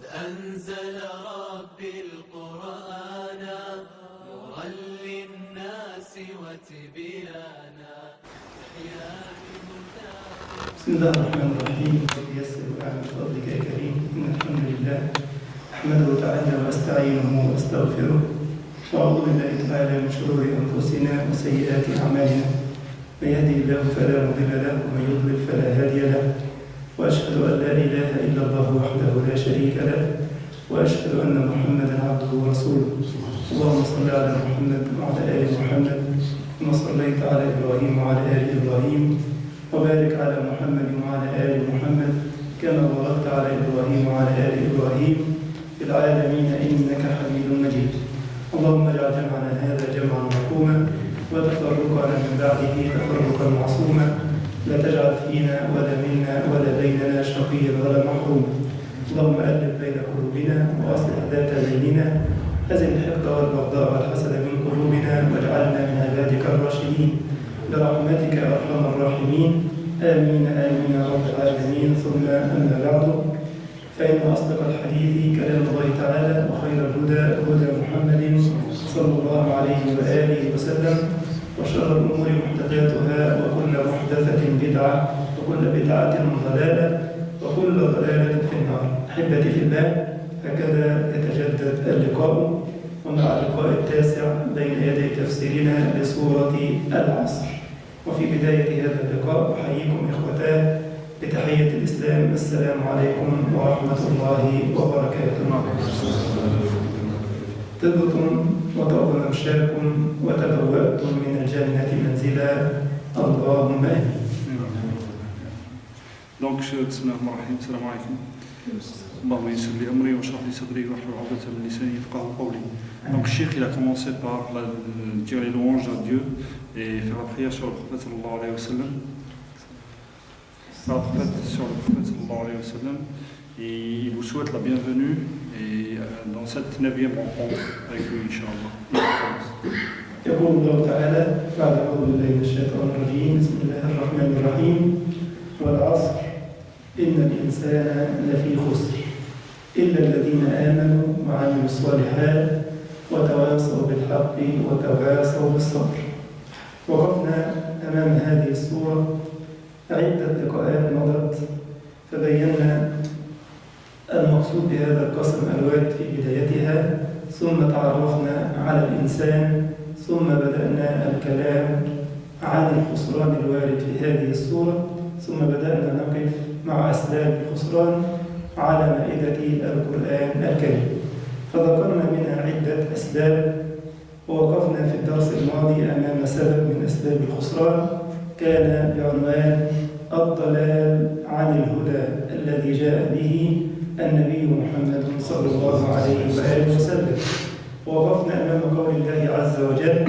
أنزل ربي القرآن نورا للناس وتبيانا. بسم الله الرحمن الرحيم. يسر وأعمل فضلك يا كريم. إن الحمد لله أحمده تعالى وأستعينه وأستغفره وأعوذ بالله تعالى من شرور أنفسنا وسيئات أعمالنا. من يهده الله فلا مضل له ومن يضلل فلا هادي له. وأشهد أن لا إله إلا الله وحده لا شريك له وأشهد أن محمدا عبده ورسوله. اللهم صل على محمد وعلى آل محمد كما صليت على إبراهيم وعلى آل إبراهيم وبارك على محمد وعلى آل محمد كما باركت على إبراهيم وعلى آل إبراهيم في العالمين إنك حميد مجيد. اللهم اجعل جمعنا هذا جمعا مرحوما وتفرقنا من بعده تفرقا معصوما. لا تجعل فينا ولا منا ولا بيننا شقيا ولا محروما. اللهم ألف بين قلوبنا وأصلح ذات بيننا. أزل الحقد والبغضاء والحسد من قلوبنا واجعلنا من عبادك الراشدين برحمتك يا أرحم الراحمين. آمين آمين يا رب العالمين. ثم أما بعد، فإن أصدق الحديث كلام الله تعالى وخير الهدى هدى محمد صلى الله عليه وآله وسلم وشر الأمور محدثاتها وكل محدثة بدعة وكل بدعة ضلالة وكل ضلالة في النار. أحبتي في الله، هكذا يتجدد اللقاء ومع اللقاء التاسع بين يدي تفسيرنا لسورة العصر. وفي بداية هذا اللقاء أحييكم إخوتاه بتحية الإسلام. السلام عليكم ورحمة الله وبركاته. طبتم وطاب ممشاكم وتبوأتم من الجنة منزلا. اللهم آمين. Donc, bismillahirrahmanirrahim, salam alaikum. Allahumma yassir li amri wa shrah li sadri wa hlul 'uqdatan min lisani yafqahu qawli. Donc, Cheikh, il a commencé par dire les louanges à Dieu et faire la prière sur le prophète sallallahu alayhi wa sallam. Et il vous souhaite la bienvenue et dans cette 9e rencontre avec lui, Inch'Allah. يقول الله تعالى بعد أعوذ بالله من الشيطان الرجيم. بسم الله الرحمن الرحيم. والعصر إن الإنسان لفي خسر إلا الذين آمنوا وعملوا الصالحات وتواصوا بالحق وتواصوا بالصبر. وقفنا أمام هذه السورة عدة لقاءات مضت فبينا المقصود بهذا القسم الوارد في بدايتها، ثم تعرفنا على الإنسان، ثم بدأنا الكلام عن الخسران الوارد في هذه السورة، ثم بدأنا نقف مع أسباب الخسران على مائدة القرآن الكريم. فذكرنا منها عدة أسباب، ووقفنا في الدرس الماضي أمام سبب من أسباب الخسران كان بعنوان الضلال عن الهدى الذي جاء به النبي محمد صلى الله عليه وآله وسلم. ووقفنا أمام قول الله عز وجل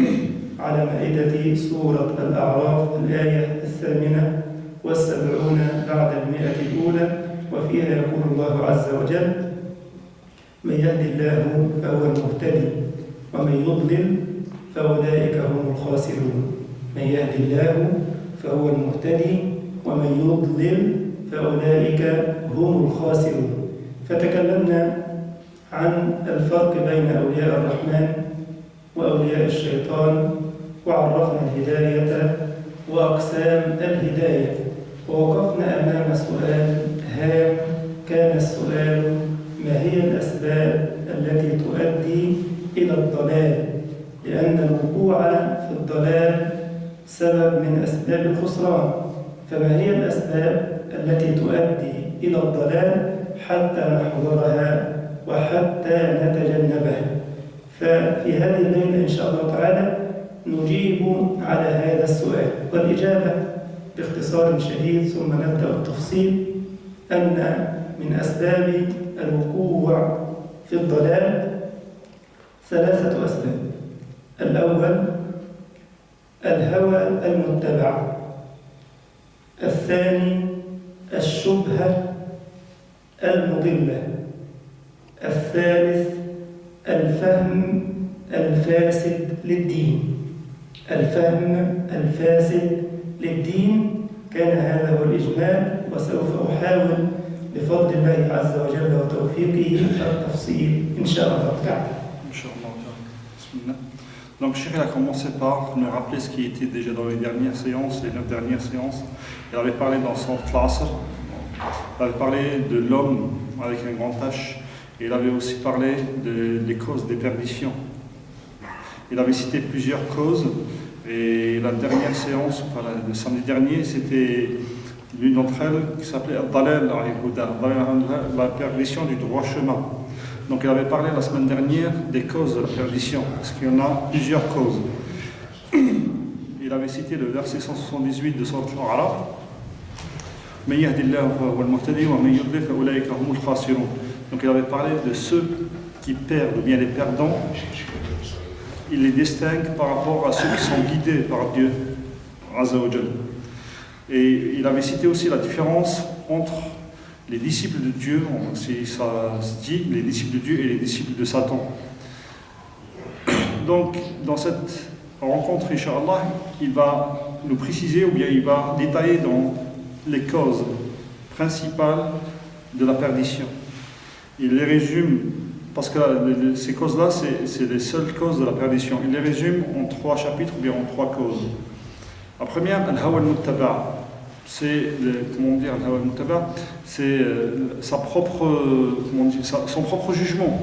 على مائدة سورة الأعراف الآية 78 بعد 100 الأولى، وفيها يقول الله عز وجل: من يهد الله فهو المهتدي ومن يضلل فأولئك هم الخاسرون. من يهد الله فهو المهتدي ومن يضلل فأولئك هم الخاسرون. فتكلمنا عن الفرق بين أولياء الرحمن وأولياء الشيطان، وعرفنا الهداية وأقسام الهداية. ووقفنا أمام سؤال هام، كان السؤال: ما هي الأسباب التي تؤدي إلى الضلال؟ لأن الوقوع في الضلال سبب من أسباب الخسران. فما هي الأسباب التي تؤدي إلى الضلال حتى نحذرها وحتى نتجنبها؟ ففي هذه الليلة إن شاء الله تعالى نجيب على هذا السؤال. والإجابة باختصار شديد ثم نبدأ التفصيل أن من أسباب الوقوع في الضلال 3 أسباب. الأول الهوى المتبع، الثاني الشبهة المضلة، الثالث الفهم الفاسد للدين. الفهم الفاسد للدين كان هذا هو الإجمال، وسوف أحاول بفضل الله عز وجل وتوفيقه التفصيل إن شاء الله تعالى. Donc Cheikh a commencé par nous rappeler ce qui était déjà dans les dernières séances, les 9 dernières séances. Il avait parlé dans son classe, il avait parlé de l'homme avec un grand H, et il avait aussi parlé des causes des perditions. Il avait cité plusieurs causes, et la dernière séance, enfin le samedi dernier, c'était l'une d'entre elles qui s'appelait Dalal al-Huda, la perdition du droit chemin. Donc il avait parlé la semaine dernière des causes de la perdition, parce qu'il y en a plusieurs causes. Il avait cité le verset 178 de Sourate Al-A'raf. Donc il avait parlé de ceux qui perdent, ou bien les perdants. Il les distingue par rapport à ceux qui sont guidés par Dieu, Azza wa Jal. Et il avait cité aussi la différence entre les disciples de Dieu, si ça se dit, les disciples de Dieu et les disciples de Satan. Donc, dans cette rencontre, Inch'Allah, il va nous préciser, ou bien il va détailler dans les causes principales de la perdition. Il les résume, parce que ces causes-là, c'est les seules causes de la perdition. Il les résume en 3 chapitres, ou bien en 3 causes. La première, Al-Hawa al-Muttaba'. C'est, c'est son propre jugement.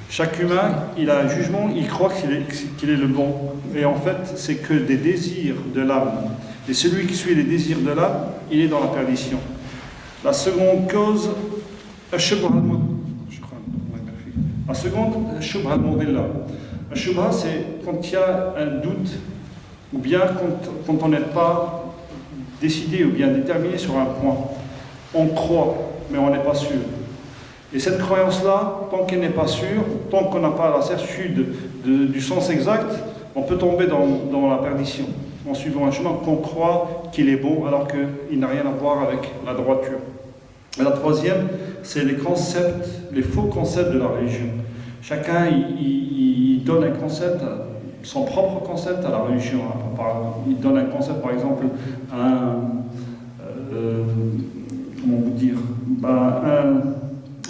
Chaque humain, il a un jugement, il croit qu'il est le bon. Et en fait, c'est que des désirs de l'âme. Et celui qui suit les désirs de l'âme, il est dans la perdition. La seconde cause, la seconde, shubha al-mudilla. La shubha, c'est quand il y a un doute, ou bien quand on n'est pas décidé ou bien déterminé sur un point. On croit, mais on n'est pas sûr. Et cette croyance-là, tant qu'elle n'est pas sûre, tant qu'on n'a pas la certitude du sens exact, on peut tomber dans la perdition, en suivant un chemin qu'on croit qu'il est bon, alors qu'il n'a rien à voir avec la droiture. Et la troisième, c'est les concepts, les faux concepts de la religion. Chacun, il donne un concept, son propre concept à la religion. Il donne un concept, par exemple,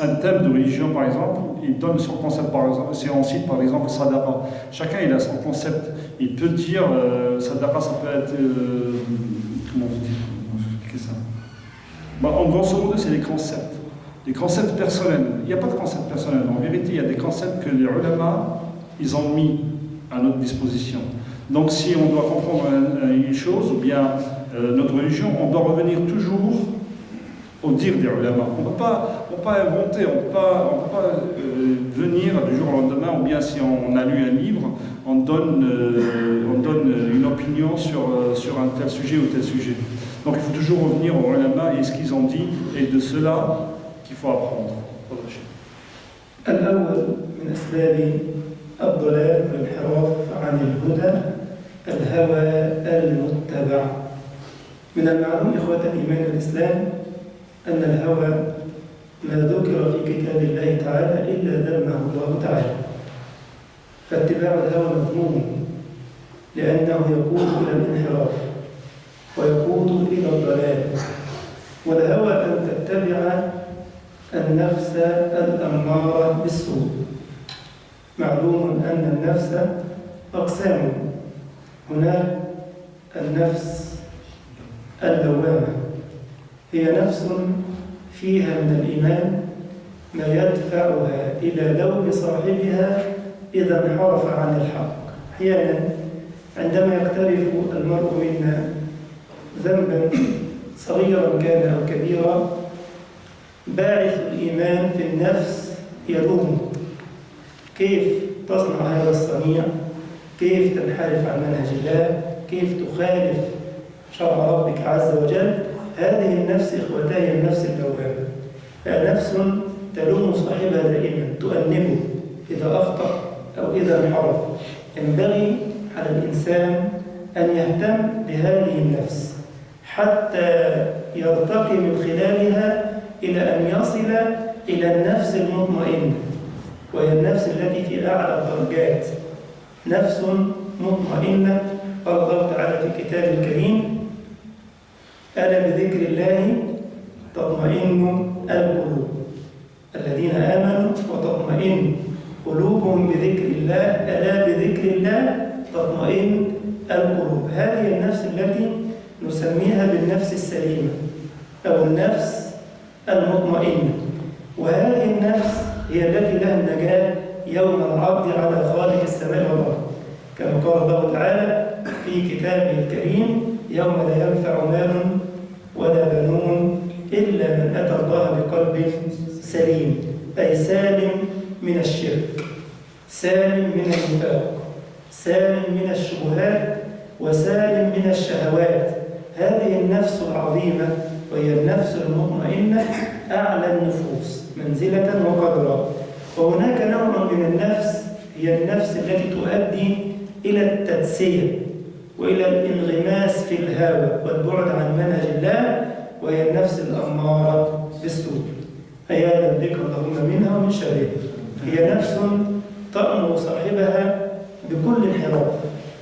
un thème de religion, par exemple. Il donne son concept, par exemple, si on cite par exemple Sadaqa. Chacun il a son concept. Il peut dire Sadaqa, ça peut être comment vous dire, ça. En grosso modo, c'est des concepts personnels. Il n'y a pas de concept personnel. En vérité, il y a des concepts que les ulama ils ont mis à notre disposition. Donc si on doit comprendre une chose, ou bien notre religion, on doit revenir toujours au dire des ulama. On ne peut pas inventer, on ne peut pas venir du jour au lendemain, ou bien si on a lu un livre, on donne une opinion sur un tel sujet ou tel sujet. Donc il faut toujours revenir aux ulama et ce qu'ils ont dit, et de cela qu'il faut apprendre. الضلال والانحراف عن الهدى الهوى المتبع. من المعلوم إخوة الإيمان والإسلام أن الهوى ما ذكر في كتاب الله تعالى إلا ذمه الله تعالى. فاتباع الهوى مذموم لأنه يقود إلى الانحراف ويقود إلى الضلال. والهوى أن تتبع النفس الأمارة بالسوء. معلوم أن النفس أقسام. هناك النفس اللوامة، هي نفس فيها من الإيمان ما يدفعها إلى لوم صاحبها إذا انحرف عن الحق. أحيانا عندما يقترف المرء منا ذنبا صغيرا كان أو كبيرا، باعث الإيمان في النفس يلومه. كيف تصنع هذا الصنيع؟ كيف تنحرف عن منهج الله؟ كيف تخالف شرع ربك عز وجل؟ هذه النفس إخوتي هي النفس اللوامة. نفس تلوم صاحبها دائما، تؤنبه إذا أخطأ أو إذا انحرف. ينبغي على الإنسان أن يهتم بهذه النفس حتى يرتقي من خلالها إلى أن يصل إلى النفس المطمئنة، وهي النفس التي في أعلى الدرجات. نفس مطمئنة. قال الله تعالى في كتابه الكريم: ألا بذكر الله تطمئن القلوب. تطمئن القلوب. هذه النفس التي نسميها بالنفس السليمة أو النفس المطمئنة، وهذه النفس هي التي لها النجاة يوم العرض على خالق السماء والأرض، كما قال الله تعالى في كتابه الكريم: يوم لا ينفع مال ولا بنون إلا من أتى الله بقلب سليم، أي سالم من الشرك، سالم من النفاق، سالم من الشبهات، وسالم من الشهوات. هذه النفس العظيمة وهي النفس المطمئنة أعلى النفوس منزلة وقدرا. وهناك نوع من النفس هي النفس التي تؤدي إلى التدسية وإلى الانغماس في الهوى والبعد عن منهج الله، وهي النفس الأمارة بالسوء. عياذا بك اللهم منها ومن شرها. هي نفس تأمر صاحبها بكل انحراف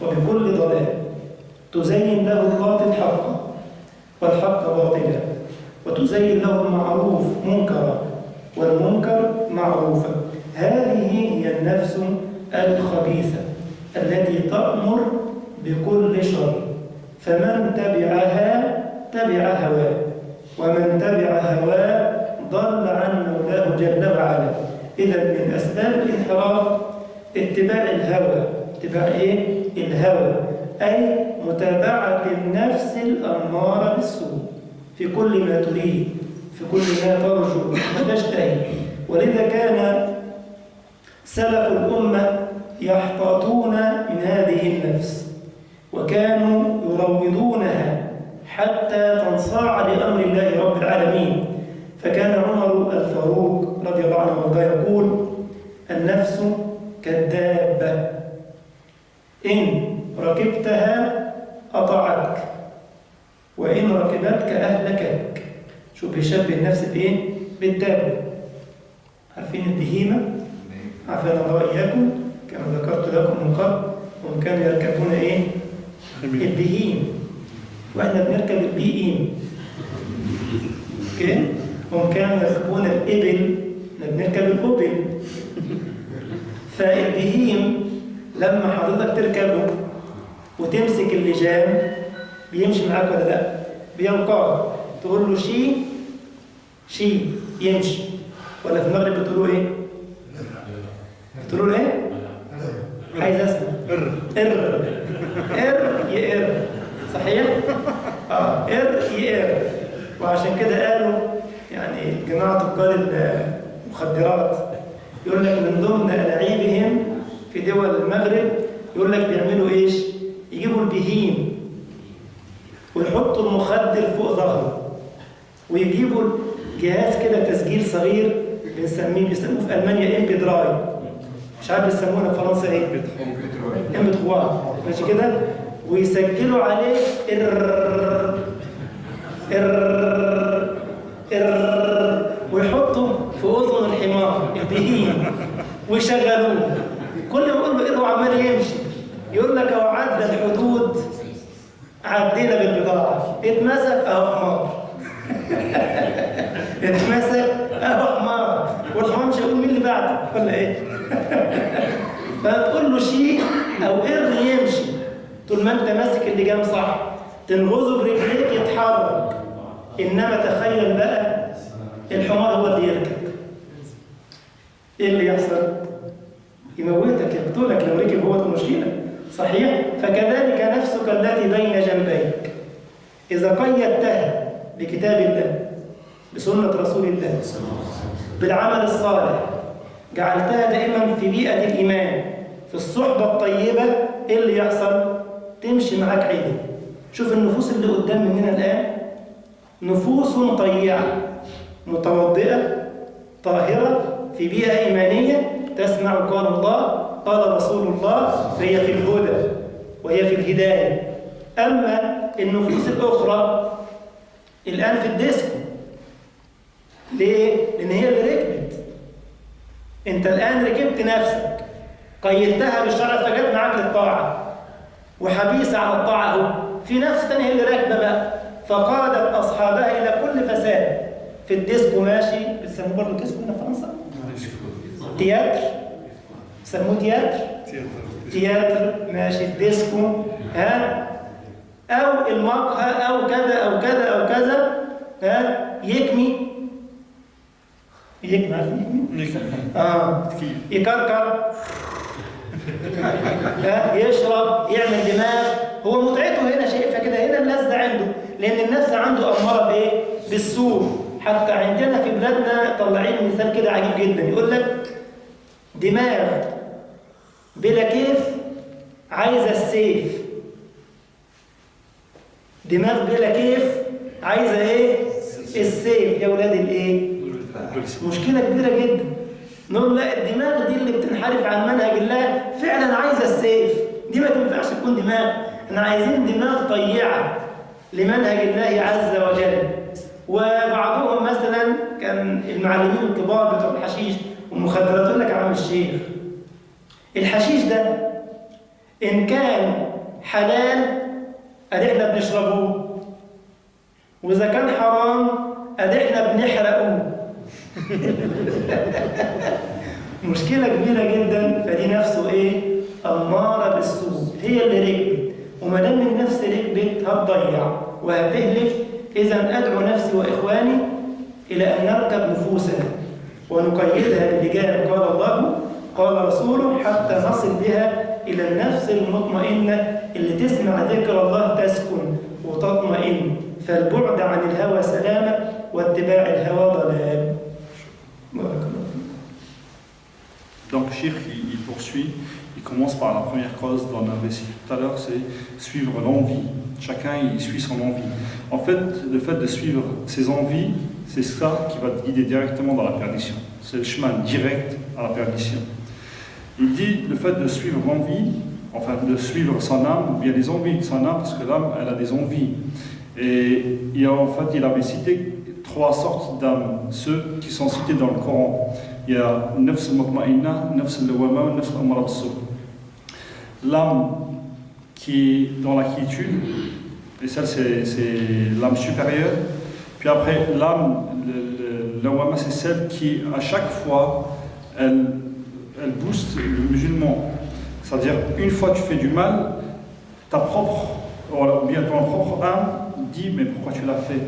وبكل ضلال، تزين له الباطل حقا والحق باطلا، وتزين له المعروف منكرا والمنكر معروفا. هذه هي النفس الخبيثة التي تأمر بكل شر، فمن تبعها تبع هواه، ومن تبع هواه ضل عن مولاه جل وعلا. إذا من أسباب الانحراف اتباع الهوى. اتباع إيه؟ الهوى، أي متابعة النفس الأمارة بالسوء في كل ما تريد، في كل ما ترجو وتشتهي. ولذا كان سلف الأمة يحتاطون من هذه النفس، وكانوا يروضونها حتى تنصاع لأمر الله رب العالمين. فكان عمر الفاروق رضي الله عنه وارضاه يقول: النفس كالدابة، إن ركبتها أطاعتك وإن ركبتك أهلكتك. شوف بيشبه النفس بإيه؟ بالدابة. عارفين البهيمة؟ عافانا الله وإياكم، كما ذكرت لكم من قبل، هم كانوا يركبون إيه؟ البهيم، وإحنا بنركب البهيم. أوكي؟ هم كانوا يركبون الإبل، إحنا بنركب الأبل. فالبهيم لما حضرتك تركبه وتمسك اللجام بيمشي معاك ولا لا؟ بينقاد. تقول له شي يمشي. ولا في المغرب بتقولوا ايه؟ بتقولوا ايه؟ عايز اسمع. ار يقر، صحيح؟ ار يقر. وعشان كده قالوا يعني جماعة تجار المخدرات يقول لك من ضمن ألاعيبهم في دول المغرب، يقول لك بيعملوا ايش؟ يجيبوا البهيم ويحطوا المخدر فوق ظهره، ويجيبوا جهاز كده تسجيل صغير بيسموه في ألمانيا امبي دراي، مش عارف بيسمونا في فرنسا ايه؟ امبي تخوار، ماشي كده؟ ويسجلوا عليه ويحطوا في أذن الحمار البهيم ويشغلوه. كل ما يقول له عمال يمشي، يقول لك هو عدى الحدود، عدينا بالبضاعة، اتمسك اهو حمار. اتمسك اهو حمار، والحمار مش هيقول مين اللي بعده ولا ايه؟ فتقول له شيء او يمشي طول ما انت ماسك اللجام صح، تنغزه برجليك يتحرك. انما تخيل بقى الحمار هو اللي يركب، ايه اللي يحصل؟ يموتك، يقتلك لو ركب هو. المشكلة صحيح؟ فكذلك نفسك التي بين جنبيك إذا قيدتها بكتاب الله، بسنة رسول الله، بالعمل الصالح، جعلتها دائما في بيئة الإيمان، في الصحبة الطيبة، إيه اللي يحصل؟ تمشي معاك عيدة. شوف النفوس اللي قدام مننا الآن، نفوس طيعة متوضئة طاهرة في بيئة إيمانية، تسمع قال الله قال رسول الله، فهي في الهدى وهي في الهداية. أما النفوس الأخرى الآن في الديسكو. ليه؟ لأن هي اللي ركبت. أنت الآن ركبت نفسك، قيدتها بالشرع فجت معاك للطاعة وحبيسة على الطاعة أهو. في نفس ثانية هي اللي راكبة بقى، فقادت أصحابها إلى كل فساد. في الديسكو ماشي، بتسموه برضه ديسكو هنا في فرنسا؟ تياتر، سموه تياتر؟ تياتر، ماشي الديسكو، ها، أو المقهى أو كذا أو كذا أو كذا، ها، يكمي يكركر، يشرب، يعمل دماغ. هو متعته هنا شايفها كده، هنا اللذة عنده، لأن النفس عنده أمارة بإيه؟ بالسوء. حتى عندنا في بلادنا طلعين مثال كده عجيب جدا، يقول لك دماغ بلا كيف عايزة السيف، دماغ بلا كيف عايزة إيه؟ السيف. يا ولاد الإيه؟ مشكلة كبيرة جدا. نقول لا، الدماغ دي اللي بتنحرف عن منهج الله فعلا عايزة السيف، دي ما تنفعش تكون دماغ. احنا عايزين دماغ طيعة لمنهج الله عز وجل. وبعضهم مثلا كان المعلمين الكبار بتوع الحشيش والمخدرات يقول لك يا عم الشيخ، الحشيش ده إن كان حلال أدي احنا بنشربوه، وإذا كان حرام أدي احنا بنحرقوه. مشكلة كبيرة جدا. فدي نفسه إيه؟ أمارة بالسوء، هي اللي ركبت، وما دام النفس ركبت هتضيع وهتهلك. إذا أدعو نفسي وإخواني إلى أن نركب نفوسنا ونقيدها بلجام قال الله قال رسوله، حتى نصل بها إلى النفس المطمئنة اللي تسمع ذكر الله تسكن وتطمئن. فالبعد عن الهوى سلامة، واتباع الهوى ضلال. Donc, Cheikh, il poursuit, il commence par la première cause dont on avait cité tout à l'heure, c'est suivre l'envie. Chacun, il suit son envie. En fait, le fait de suivre ses envies, c'est ça qui va te guider directement dans la perdition. C'est le chemin direct à la perdition. Il dit le fait de suivre l'envie, enfin de suivre son âme, ou bien les envies de son âme, parce que l'âme, elle a des envies. Et il avait cité 3 sortes d'âmes, ceux qui sont cités dans le Coran. Il y a nafs al-mutma'inna, nafs al-lawama, nafs al-amara bis-su. L'âme qui est dans la quiétude, et celle c'est l'âme supérieure. Puis après, l'âme, le lawama, c'est celle qui, à chaque fois, elle booste le musulman. C'est-à-dire, une fois tu fais du mal, ta propre, ou bien ton propre âme dit, mais pourquoi tu l'as fait?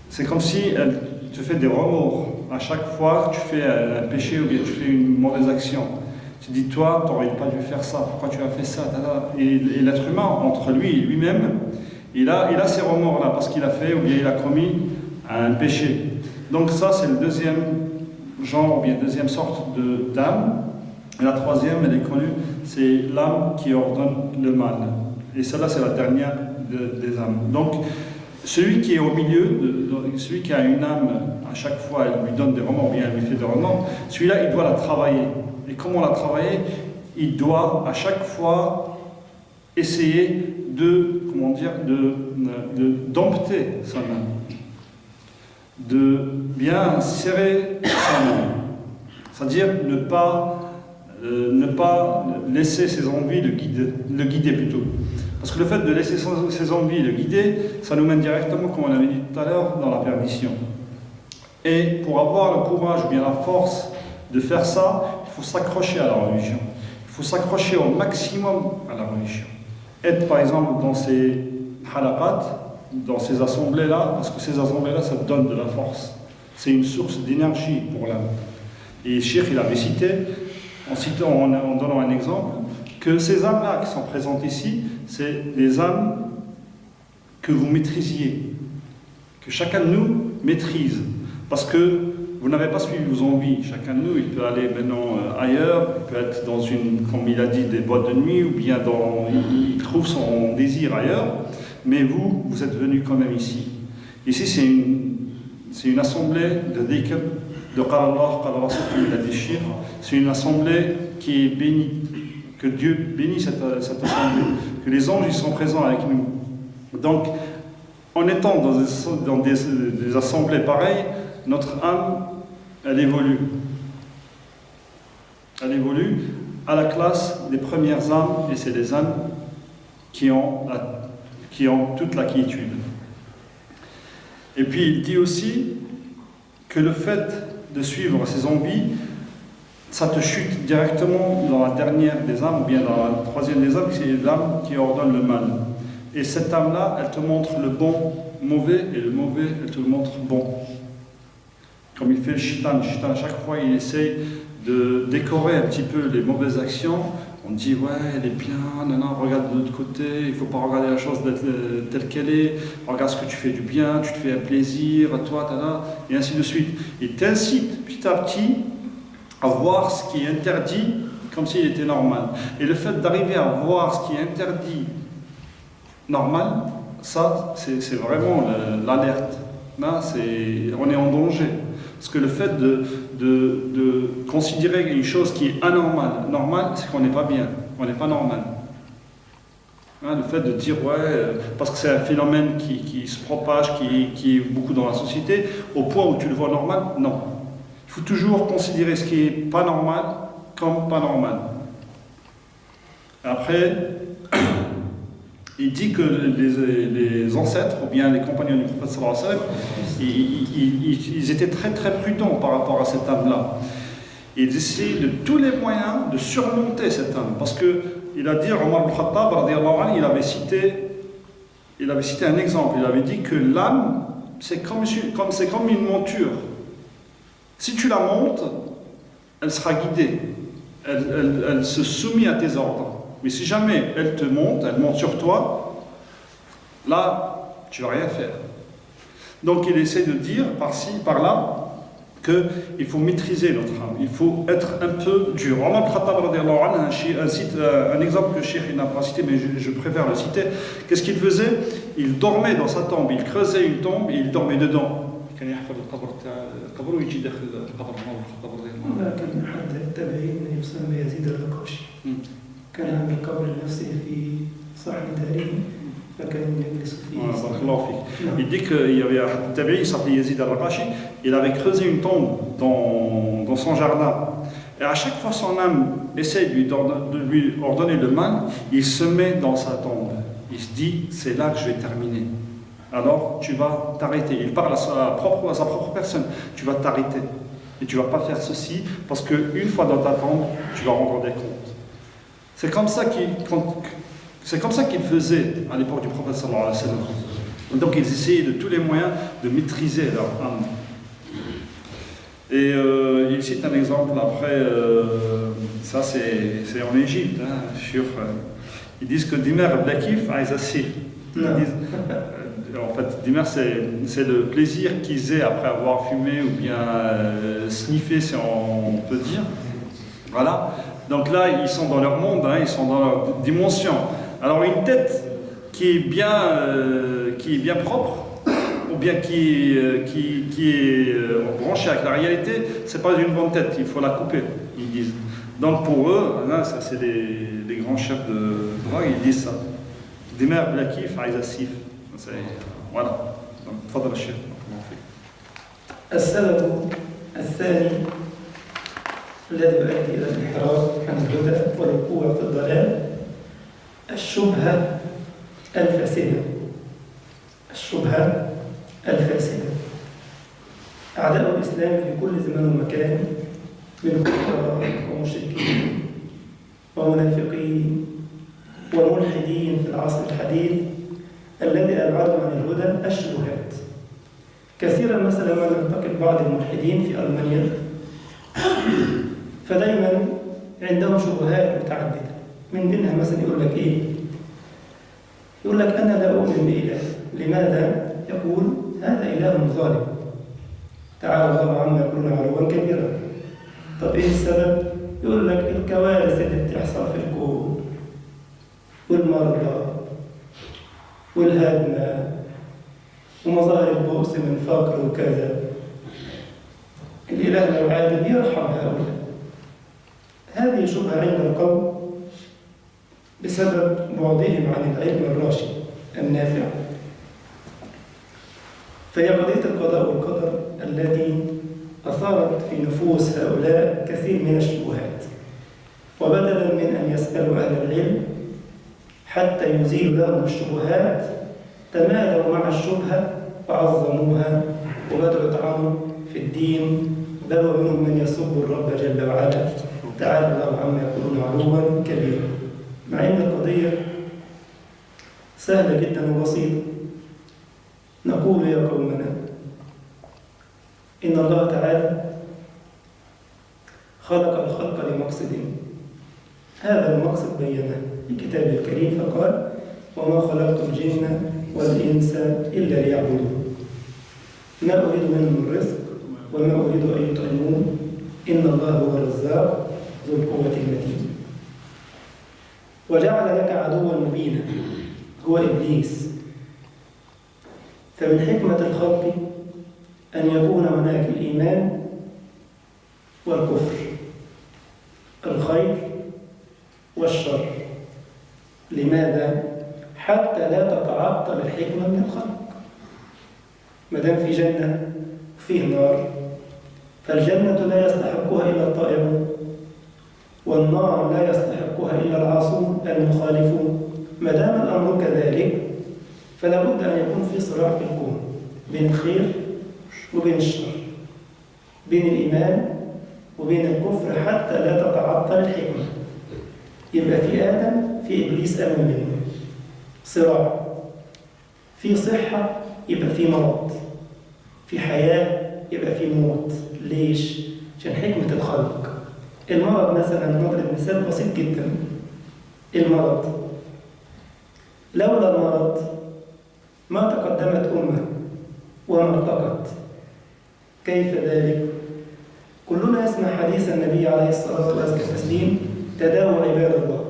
C'est comme si elle te fait des remords. À chaque fois que tu fais un péché ou bien tu fais une mauvaise action, tu dis, toi, tu n'aurais pas dû faire ça, pourquoi tu as fait ça? Et l'être humain, entre lui et lui-même, il a ces remords-là parce qu'il a fait ou bien il a commis un péché. Donc ça, c'est le deuxième genre ou bien deuxième sorte d'âme. Et la troisième, elle est connue, c'est l'âme qui ordonne le mal. Et celle-là, c'est la dernière des âmes. Donc, celui qui est au milieu, celui qui a une âme, à chaque fois, elle lui donne des remords, bien elle lui fait des remords, celui-là, il doit la travailler. Et comment la travailler? Il doit, à chaque fois, essayer de, comment dire, dompter son âme, de bien serrer son âme. C'est-à-dire ne pas laisser ses envies le guider plutôt. Parce que le fait de laisser ses envies le guider, ça nous mène directement, comme on avait dit tout à l'heure, dans la perdition. Et pour avoir le courage ou bien la force de faire ça, il faut s'accrocher à la religion. Il faut s'accrocher au maximum à la religion. Être par exemple dans ces halaqat, dans ces assemblées-là, parce que ces assemblées-là, ça donne de la force. C'est une source d'énergie pour l'âme. Et Cheikh, il avait cité, en donnant un exemple, que ces âmes-là qui sont présentes ici, c'est des âmes que vous maîtrisiez, que chacun de nous maîtrise. Parce que vous n'avez pas suivi vos envies. Chacun de nous, il peut aller maintenant ailleurs, il peut être dans une, comme il a dit, des boîtes de nuit, ou bien il trouve son désir ailleurs, mais vous êtes venus quand même ici. Ici, c'est une assemblée de dhikr, de Qala Allah, Qala Rasul, comme il a dit Cheikh. C'est une assemblée qui est bénie. Que Dieu bénisse cette assemblée, que les anges ils sont présents avec nous. Donc, en étant dans des assemblées pareilles, notre âme, elle évolue. Elle évolue à la classe des premières âmes, et c'est des âmes qui ont toute la quiétude. Et puis, il dit aussi que le fait de suivre ses envies, ça te chute directement dans la dernière des âmes, ou bien dans la troisième des âmes, c'est l'âme qui ordonne le mal. Et cette âme-là, elle te montre le bon mauvais, et le mauvais, elle te le montre bon. Comme il fait le shaitan, à chaque fois, il essaye de décorer un petit peu les mauvaises actions. On dit, ouais, elle est bien, non, regarde de l'autre côté, il ne faut pas regarder la chose telle qu'elle est, regarde ce que tu fais du bien, tu te fais un plaisir, toi, et ainsi de suite. Il t'incite petit à petit à voir ce qui est interdit comme s'il était normal. Et le fait d'arriver à voir ce qui est interdit normal, ça, c'est vraiment l'alerte. Là, on est en danger. Parce que le fait de considérer une chose qui est anormale, normal, c'est qu'on n'est pas bien, on n'est pas normal. Hein, le fait de dire, ouais, parce que c'est un phénomène qui se propage, qui est beaucoup dans la société, au point où tu le vois normal, non. Il faut toujours considérer ce qui n'est pas normal comme pas normal. Après, il dit que les ancêtres, ou bien les compagnons du prophète sallallahu alayhi wa sallam, ils étaient très très prudents par rapport à cette âme-là. Ils essayaient de tous les moyens de surmonter cette âme. Parce qu'il a dit, Omar ibn Khattab, radiyallahu anhu, il avait cité un exemple. Il avait dit que l'âme, c'est comme une monture. Si tu la montes, elle sera guidée. Elle se soumet à tes ordres. Mais si jamais elle monte sur toi, là, tu ne vas rien faire. Donc il essaie de dire, par-ci, par-là, qu'il faut maîtriser notre âme, il faut être un peu dur. Omar ibn Khattab, un exemple que Cheikh n'a pas cité, mais je préfère le citer. Qu'est-ce qu'il faisait? Il dormait dans sa tombe, il creusait une tombe et il dormait dedans. كان يحفر القبر ويجي داخل القبر عمر الخطاب رضي الله عنه. كان أحد التابعين يسمى يزيد الرقاشي. كان عند القبر نفسه في صحن داره فكان يجلس فيه. بارك الله فيك. Il dit qu'il y avait un tabi'i, il s'appelait Yazid al-Raqashi, il avait creusé une tombe dans son jardin. Et à chaque fois son âme essaie de lui ordonner le mal, il se met dans sa tombe. Il se dit, c'est là que je vais terminer. Alors tu vas t'arrêter. Il parle à sa propre personne. Tu vas t'arrêter. Et tu ne vas pas faire ceci, parce qu'une fois dans ta tombe, tu vas rendre des comptes. C'est comme ça qu'il faisait à l'époque du prophète sallallahu alayhi wa sallam. Donc ils essayaient de tous les moyens de maîtriser leur âme. Et il cite un exemple après, ça c'est en Égypte, hein, ils disent que Dimer Blakif a Aïzassir. En fait, Dimer, c'est le plaisir qu'ils aient après avoir fumé ou bien sniffé, si on peut dire. Voilà. Donc là, ils sont dans leur monde, ils sont dans leur dimension. Alors une tête qui est bien propre, ou bien qui est branchée avec la réalité, c'est pas une bonne tête, il faut la couper, ils disent. Donc pour eux, là, ça c'est les grands chefs de drogue, ils disent ça. Dimer Blakif, Aïzassif. Voilà. Donc, تفضل الشيخ. السبب الثاني الذي يؤدي إلى الانحراف عن الهدى والوقوع في الضلال الشبهة الفاسدة. الشبهة الفاسدة. أعداء الإسلام في كل زمان ومكان من كفار ومشركين ومنافقين وملحدين في العصر الحديث الذي أبعدهم عن الهدى الشبهات. كثيرا مثلا ما نلتقي بعض الملحدين في ألمانيا فدايما عندهم شبهات متعددة، من بينها مثلا يقول لك إيه؟ يقول لك أنا لا أؤمن بإله. لماذا؟ يقول هذا إله ظالم تعالى الله عما يقولون علوا كبيرا. طب إيه السبب؟ يقول لك الكوارث اللي بتحصل في الكون والمرضى والهدم ومظاهر البؤس من فقر وكذا. الإله لو عادل يرحم هؤلاء. هذه شبهة عند القوم بسبب بعدهم عن العلم الراشد النافع. فهي قضية القضاء والقدر التي أثارت في نفوس هؤلاء كثير من الشبهات، وبدلا من أن يسألوا أهل العلم حتى يزيلوا لهم الشبهات تمالوا مع الشبهة وعظموها وبدأوا يطعنوا في الدين بل ومنهم من يسب الرب جل وعلا، تعالى الله عما يقولون علوا كبيرا. مع أن القضية سهلة جدا وبسيطة. نقول يا قومنا إن الله تعالى خلق الخلق لمقصد، هذا المقصد بينه في كتابه الكريم فقال: وما خلقت الجن والإنس إلا ليعبدون، ما أريد منهم من رزق وما أريد أن يطعمون، إن الله هو الرزاق ذو القوة المتين. وجعل لك عدوا مبينا هو إبليس. فمن حكمة الخلق أن يكون هناك الإيمان والكفر، الخير والشر. لماذا؟ حتى لا تتعطل الحكمة من الخلق. ما دام في جنة وفيه نار، فالجنة لا يستحقها إلا الطائعون، والنار لا يستحقها إلا العاصون المخالفون. ما دام الأمر كذلك فلا بد أن يكون في صراع في الكون بين الخير وبين الشر، بين الإيمان وبين الكفر، حتى لا تتعطل الحكمة. يبقى في آدم في إبليس أمن منه صراع، في صحة يبقى في مرض، في حياة يبقى في موت. ليش؟ عشان حكمة الخلق. المرض مثلا، نضرب مثال بسيط جدا. المرض لولا المرض ما تقدمت أمة وما ارتقت. كيف ذلك؟ كلنا يسمع حديث النبي عليه الصلاة والتسليم: تداووا عباد الله،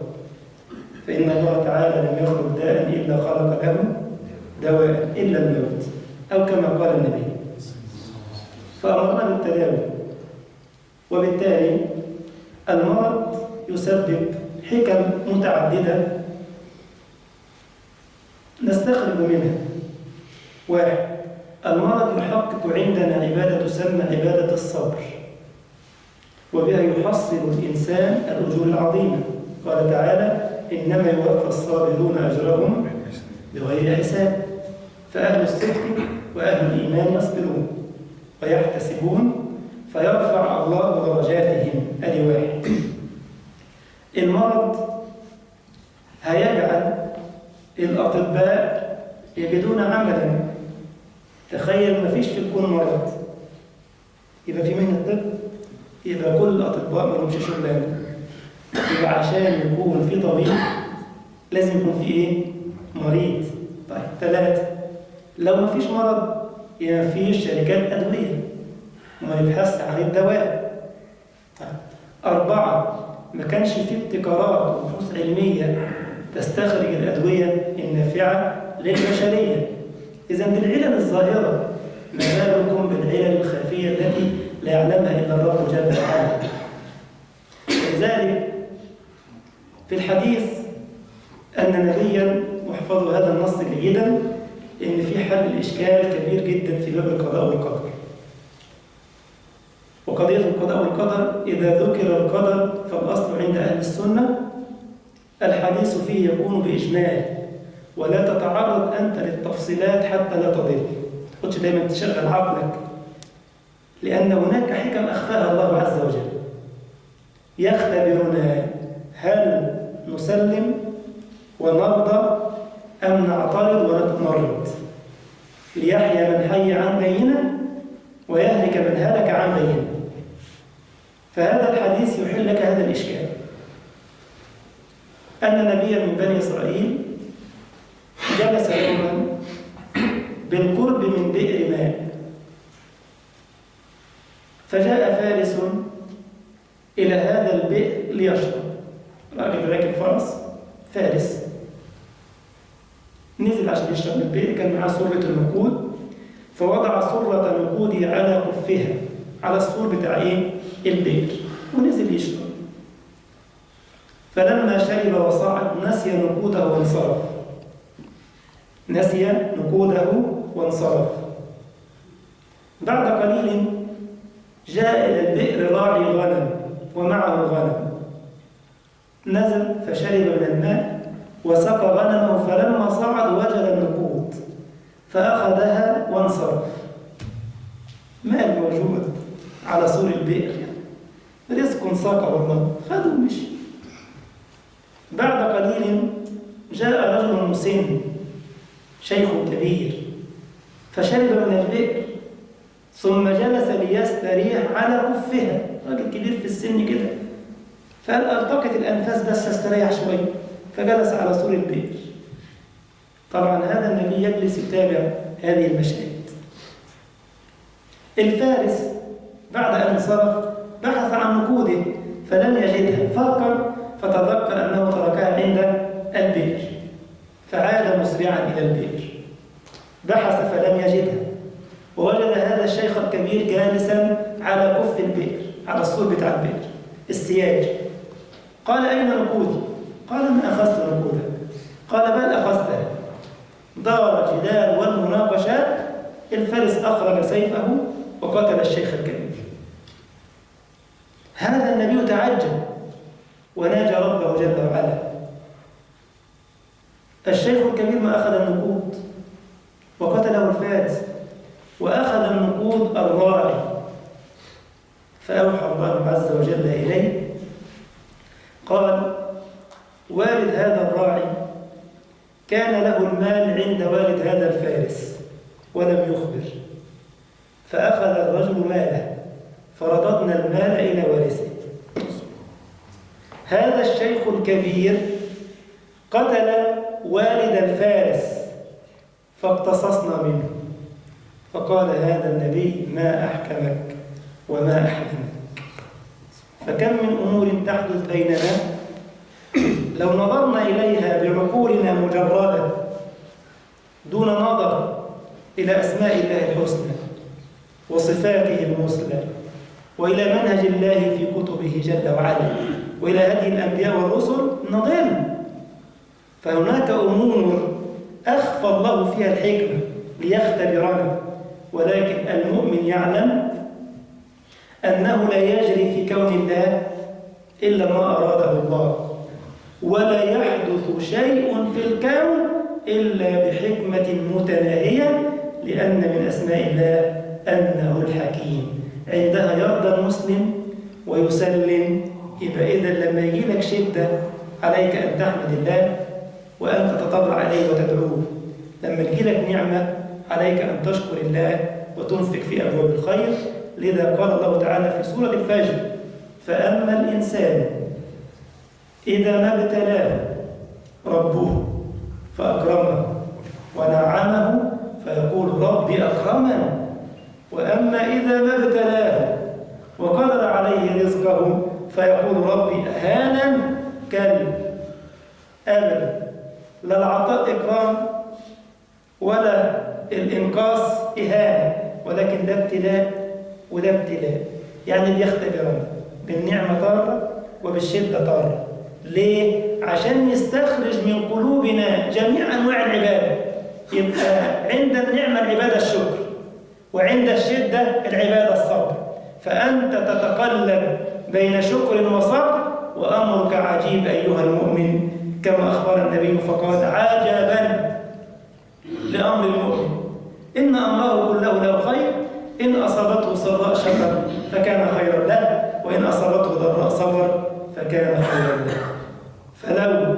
فإن الله تعالى لم يخلق داء إلا خلق له دواء إلا الموت، أو كما قال النبي. فأمرنا بالتداوي. وبالتالي المرض يسبب حكم متعددة نستخرج منها. واحد، المرض يحقق عندنا عبادة تسمى عبادة الصبر، وبها يحصل الإنسان الأجور العظيمة. قال تعالى: إنما يوفى الصابرون أجرهم بغير حساب. فأهل الصدق وأهل الإيمان يصبرون ويحتسبون فيرفع الله درجاتهم. أدي واحد. المرض هيجعل الأطباء يجدون عملا. تخيل ما فيش في الكون مرض، يبقى في مهنة الطب، يبقى كل الأطباء ما لهمش شغلانة. يبقى عشان يكون في طبيب لازم يكون في إيه؟ مريض. طيب، 3، لو ما فيش مرض يبقى ما فيش شركات أدوية وما يبحث عن الدواء. طيب، 4، ما كانش في ابتكارات وبحوث علمية تستخرج الأدوية النافعة للبشرية. إذا بالعلل الظاهرة، ما بالكم بالعلل الخفية التي لا يعلمها إلا الرب جل وعلا. لذلك في الحديث أن نبيا، واحفظوا هذا النص جيدا، إن في حل الإشكال كبير جدا في باب القضاء والقدر. وقضية القضاء والقدر إذا ذكر القدر فالأصل عند أهل السنة الحديث فيه يكون بإجمال، ولا تتعرض أنت للتفصيلات حتى لا تضل. تقولش دايما تشغل عقلك، لأن هناك حكم أخفاها الله عز وجل. يختبرنا هل نسلم ونرضى أم نعترض ونتمرد، ليحيى من حي عن بينة ويهلك من هلك عن بينة. فهذا الحديث يحل لك هذا الإشكال. أن نبيا من بني إسرائيل جلس يوما بالقرب من بئر ماء، فجاء فارس إلى هذا البئر ليشرب. راجل راكب فرس، فارس، نزل عشان يشرب من البئر. كان معاه سرة النقود، فوضع سرة نقوده على كفها، على السور بتاع البئر، ونزل يشرب. فلما شرب وصعد نسي نقوده وانصرف. نسي نقوده وانصرف. بعد قليل جاء إلى البئر راعي غنم ومعه غنم، نزل فشرب من الماء وسقى غنمه، فلما صعد وجد النقود فأخذها وانصرف. مال موجود على سور البئر، رزق ساقه الله، خذوا ومشي. بعد قليل جاء رجل مسن شيخ كبير فشرب من البئر ثم جلس ليستريح على كفها، راجل كبير في السن كده، فقال التقط الانفاس بس استريح شويه، فجلس على سور البئر. طبعا هذا النبي يجلس يتابع هذه المشاهد. الفارس بعد ان انصرف بحث عن نقوده فلم يجدها، فكر فتذكر انه تركها عند البئر فعاد مسرعا الى البئر، بحث فلم يجدها ووجد هذا الشيخ الكبير جالسا على كف البئر، على السور بتاع البئر السياج. قال أين نقودي؟ قال ما أخذت نقودك. قال بل أخذتها. دار الجدال والمناقشات، الفارس أخرج سيفه وقتل الشيخ الكبير. هذا النبي تعجب وناجى ربه جل وعلا. الشيخ الكبير ما أخذ النقود وقتله الفارس، وأخذ النقود الراعي. فأوحى الله عز وجل إليه قال والد هذا الراعي كان له المال عند والد هذا الفارس ولم يخبر، فأخذ الرجل ماله فرددنا المال إلى وارثه. هذا الشيخ الكبير قتل والد الفارس فاقتصصنا منه. فقال هذا النبي ما أحكمك وما أحلمك. فكم من أمور تحدث بيننا لو نظرنا إليها بعقولنا مجردة دون نظر إلى أسماء الله الحسنى وصفاته المثلى وإلى منهج الله في كتبه جل وعلا وإلى هدي الأنبياء والرسل نضل. فهناك أمور أخفى الله فيها الحكمة ليختبرنا، ولكن المؤمن يعلم أنه لا يجري في كون الله إلا ما أراده الله، ولا يحدث شيء في الكون إلا بحكمة متناهية، لأن من أسماء الله أنه الحكيم. عندها يرضى المسلم ويسلم. يبقى إذا لما يجي لك شدة عليك أن تحمد الله وأن تتضرع عليه وتدعوه. لما تجي لك نعمة عليك أن تشكر الله وتنفق في أبواب الخير. لذا قال الله تعالى في سورة الفجر فأما الإنسان إذا ما ابتلاه ربه فأكرمه ونعمه فيقول ربي أكرمن، وأما إذا ما ابتلاه وقدر عليه رزقه فيقول ربي أهانن. كلا أبدا، لا العطاء إكرام ولا الإنقاص إهانة، ولكن ده ابتلاء وده ابتلاء. يعني بيختبرنا بالنعمة طارة وبالشدة طارة. ليه؟ عشان يستخرج من قلوبنا جميع أنواع العبادة. يبقى عند النعمة العبادة الشكر، وعند الشدة العبادة الصبر. فأنت تتقلب بين شكر وصبر، وأمرك عجيب أيها المؤمن، كما أخبر النبي فقال عجبا لأمر المؤمن إن أمره كله له خير، إن أصابته سراء شكر فكان خيرا له، وإن أصابته ضراء صبر فكان خيرا له. فلو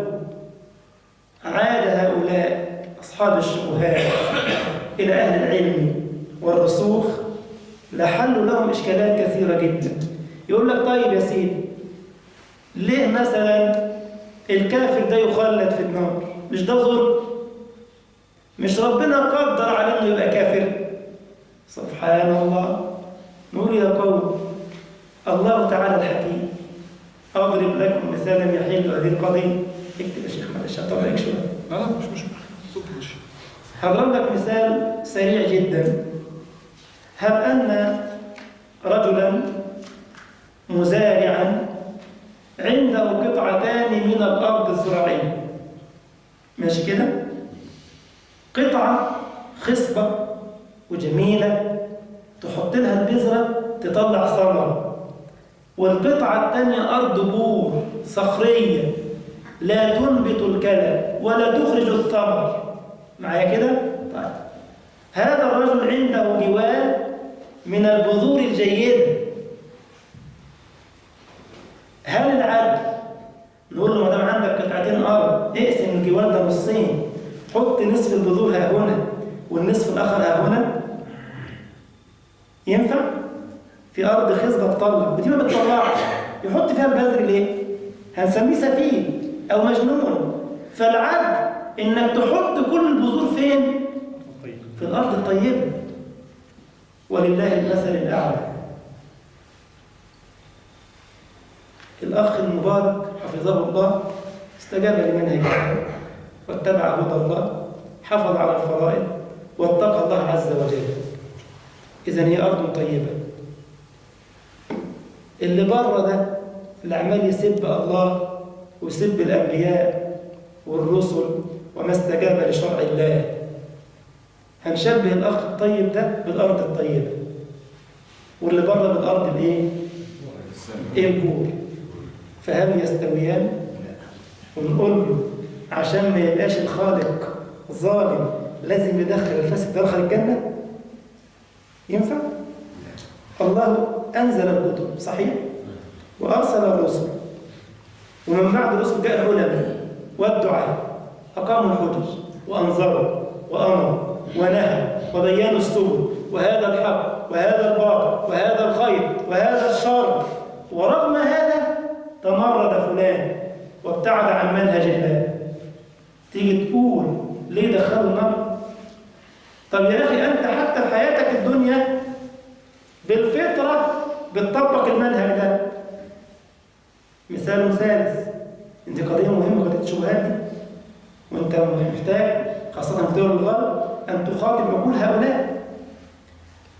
عاد هؤلاء أصحاب الشبهات إلى أهل العلم والرسوخ لحلوا لهم إشكالات كثيرة جدا. يقول لك طيب يا سيدي، ليه مثلا الكافر ده يخلد في النار؟ مش ده ظلم؟ مش ربنا قدر عليه انه يبقى كافر؟ سبحان الله. نقول يا قوم الله تعالى الحكيم. أضرب لكم مثالا يحل هذه القضية. اكتب يا شيخ معلش هطلعك شوية. لا مش هضرب لك مثال سريع جدا. هب أن رجلا مزارعا عنده قطعتان من الأرض الزراعية، ماشي كده؟ قطعة خصبة وجميلة تحط لها البذرة تطلع ثمرة، والقطعة الثانية أرض بور صخرية لا تنبت الكلى ولا تخرج الثمر. معايا كده؟ طيب هذا الرجل عنده جوال من البذور الجيدة والنصف الآخر ها هنا؟ ينفع؟ في أرض خصبة تطلع ودي ما بتطلعش، يحط فيها البذر ليه؟ هنسميه سفيه أو مجنون. فالعدل إنك تحط كل البذور فين؟ في الأرض الطيبة. ولله المثل الأعلى. الأخ المبارك حفظه الله استجاب لمنهج الله واتبع هدى الله، حافظ على الفرائض واتقى الله عز وجل. إذن هي أرض طيبة. اللي بره ده اللي عمال يسب الله ويسب الأنبياء والرسل وما استجاب لشرع الله، هنشبه الأخ الطيب ده بالأرض الطيبة، واللي بره بالأرض الإيه؟ البور. فهل يستويان؟ ونقول له عشان ما يبقاش الخالق ظالم لازم يدخل الفاسد داخل الجنة؟ ينفع؟ الله أنزل الكتب صحيح؟ وأرسل الرسل، ومن بعد الرسل جاء العلماء والدعاء أقاموا الحجج وأنظروا وأمروا ونهوا وبينوا السبل، وهذا الحق وهذا الباطل وهذا الخير وهذا الشر. ورغم هذا تمرد فلان وابتعد عن منهج الله. تيجي تقول ليه دخلوا النار؟ طب يا أخي أنت حتى في حياتك الدنيا بالفطرة بتطبق المنهج ده. مثال ثالث، دي قضية مهمة، قضية الشبهات دي، وأنت محتاج خاصة في دول الغرب أن تخاطب عقول هؤلاء.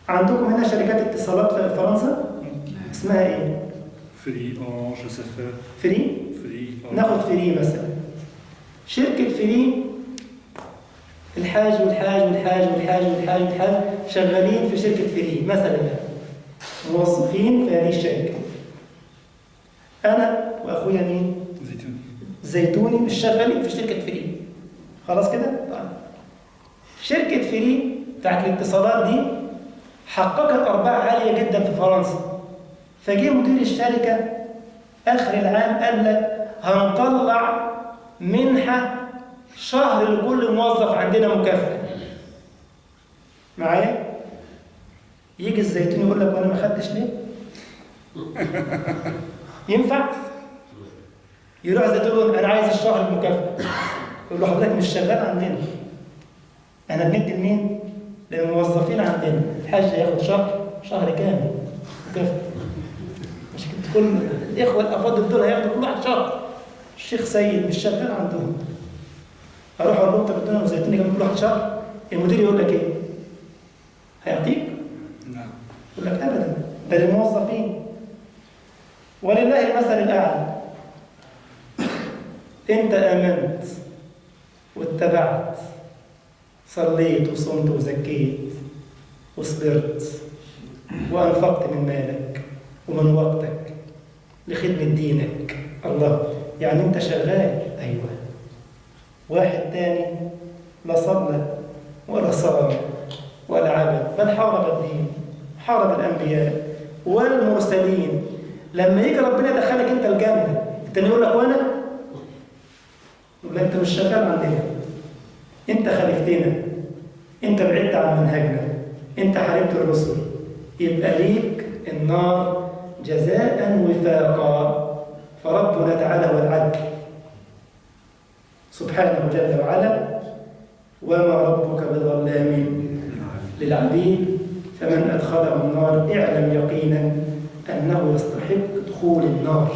عندكم هنا شركات اتصالات في فرنسا اسمها إيه؟ فري أورانج سفر. فري؟ فري. ناخد فري مثلا. شركة فري الحاج والحاج والحاج والحاج والحاج والحاج شغالين في شركة فري مثلا، موظفين في هذه الشركة. أنا وأخويا مين؟ زيتوني مش شغالين في شركة فري. خلاص كده؟ طيب. شركة فري بتاعت الاتصالات دي حققت أرباح عالية جدا في فرنسا. فجي مدير الشركة آخر العام قال لك هنطلع منحة شهر لكل موظف عندنا مكافأة. معايا؟ يجي الزيتون يقول لك وانا ما خدتش ليه؟ ينفع؟ يروح الزيتون يقول انا عايز الشهر المكافأة. يقول له حضرتك مش شغال عندنا. انا بندي لمين؟ للموظفين عندنا. الحاج هياخد شهر كامل مكافأة. مش كده كل الاخوه الافاضل دول هياخدوا كل واحد شهر. الشيخ سيد مش شغال عندهم. اروح اقول لهم طب ادونا وزيتوني كمان كل واحد شهر. المدير يقول لك ايه؟ هيعطيك؟ نعم. يقول لك ابدا، ده للموظفين. ولله المثل الاعلى. انت امنت واتبعت، صليت وصمت وزكيت وصبرت وانفقت من مالك ومن وقتك لخدمة دينك. الله، يعني انت شغال. ايوه. واحد تاني لا صلى ولا صام ولا عبد، بل حارب الدين، حارب الانبياء والمرسلين. لما يجي ربنا يدخلك انت الجنه، التاني يقول لك وانا؟ يقول لك انت مش شغال عندنا، انت خالفتنا، انت بعدت عن منهجنا، انت حاربت الرسل، يبقى ليك النار جزاء وفاقا. فربنا تعالى هو العدل سبحانه جل وعلا، وما ربك بظلام للعبيد. فمن أدخله النار اعلم يقينا أنه يستحق دخول النار،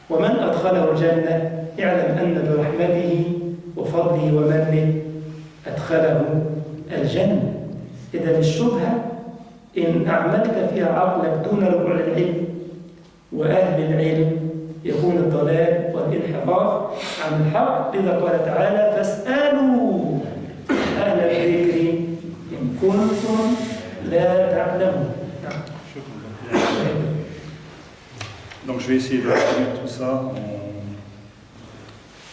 ومن أدخله الجنة اعلم أن برحمته وفضله ومنه أدخله الجنة. إذا الشبهة إن أعملت فيها عقلك دون رجوع العلم وأهل العلم يكون الضلال والانحراف عن الحق. لذا قال تعالى فاسألوا أهل الذكر إن كنتم لا تعلمون. Donc je vais essayer de résumer tout ça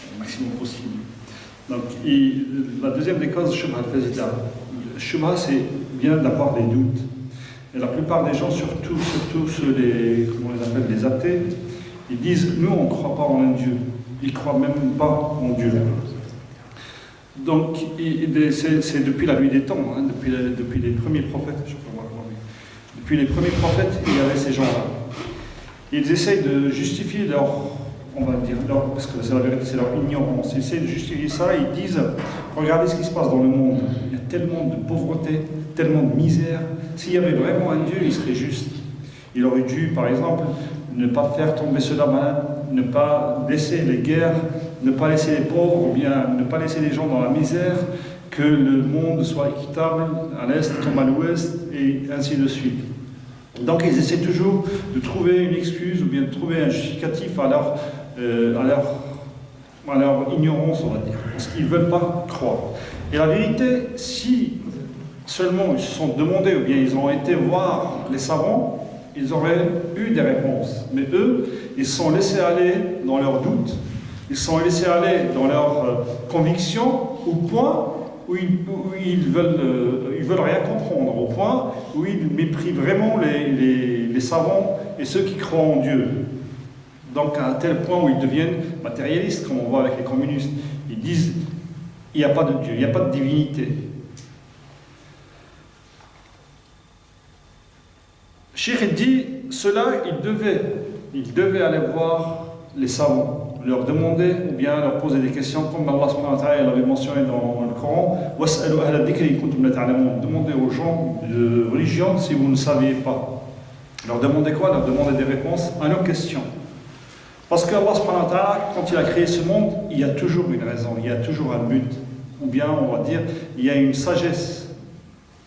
au maximum possible. Donc la deuxième des causes, Shubha al-Fazila. Shubha, c'est bien d'avoir des doutes. Et la plupart des gens, surtout ceux comment on les appelle, les athées, ils disent nous on ne croit pas en un Dieu. Ils ne croient même pas en Dieu. Donc, c'est depuis la nuit des temps, hein, depuis les premiers prophètes, depuis les premiers prophètes, il y avait ces gens-là. Ils essayent de justifier leur, on va dire, parce que c'est la vérité, c'est leur ignorance. Ils essayent de justifier ça, ils disent, regardez ce qui se passe dans le monde. Il y a tellement de pauvreté, tellement de misère. S'il y avait vraiment un Dieu, il serait juste. Il aurait dû, par exemple, ne pas faire tomber ceux-là malades, ne pas laisser les guerres, ne pas laisser les pauvres, ou bien ne pas laisser les gens dans la misère, que le monde soit équitable à l'est comme à l'ouest, et ainsi de suite. Donc ils essaient toujours de trouver une excuse ou bien de trouver un justificatif à leur ignorance, on va dire, parce qu'ils ne veulent pas croire. Et la vérité, si seulement ils se sont demandés ou bien ils ont été voir les savants, ils auraient eu des réponses. Mais eux, ils se sont laissés aller dans leurs doutes, ils se sont laissés aller dans leurs convictions au point où ils veulent rien comprendre, au point où ils méprisent vraiment les savants et ceux qui croient en Dieu. Donc à un tel point où ils deviennent matérialistes, comme on voit avec les communistes. Ils disent il n'y a pas de Dieu, il n'y a pas de divinité. Cheikh dit, ceux-là, ils devaient aller voir les savants, leur demander ou bien leur poser des questions, comme Allah subhanahu wa ta'ala l'avait mentionné dans le Coran. Demandez aux gens de religion si vous ne saviez pas. Leur demandez quoi? Leur demandez des réponses à nos questions. Parce que Allah subhanahu wa ta'ala, quand il a créé ce monde, il y a toujours une raison, il y a toujours un but. Ou bien, on va dire, il y a une sagesse